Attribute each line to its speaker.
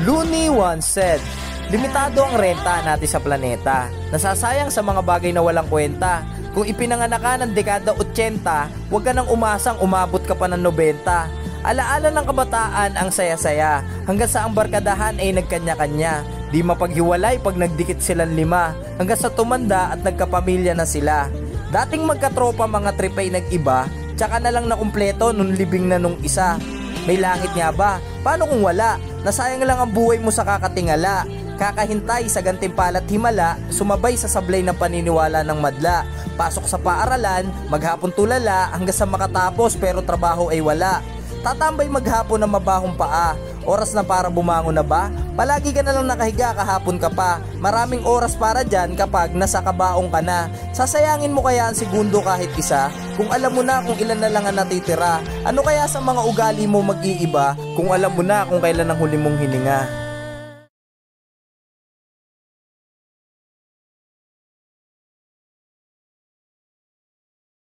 Speaker 1: Looney once said, limitado ang renta natin sa planeta. Nasasayang sa mga bagay na walang kwenta. Kung ipinanganak ka ng dekada 80, huwag ka nang umasang umabot ka pa ng 90. Alaala ng kabataan ang saya-saya, hanggang sa ang barkadahan ay nagkanya-kanya. Di mapaghiwalay pag nagdikit silang 5, hanggang sa tumanda at nagkapamilya na sila. Dating magkatropa mga trip ay nag-iba, tsaka na lang nakumpleto nung libing na nung isa. May langit nga ba? Paano kung wala? Nasayang lang ang buhay mo sa kakatingala. Kakahintay sa gantimpala't himala, sumabay sa sablay ng paniniwala ng madla. Pasok sa paaralan, maghapon tulala, hanggang sa makatapos pero trabaho ay wala. Tatambay maghapon ng mabahong paa, oras na para bumangon na ba? Palagi ka na lang nakahiga kahapon ka pa. Maraming oras para dyan kapag nasa kabaong ka na. Sasayangin mo kaya ang segundo kahit isa? Kung alam mo na kung ilan na lang ang natitira. Ano kaya sa mga ugali mo mag-iiba kung alam mo na kung kailan ang huli mong hininga?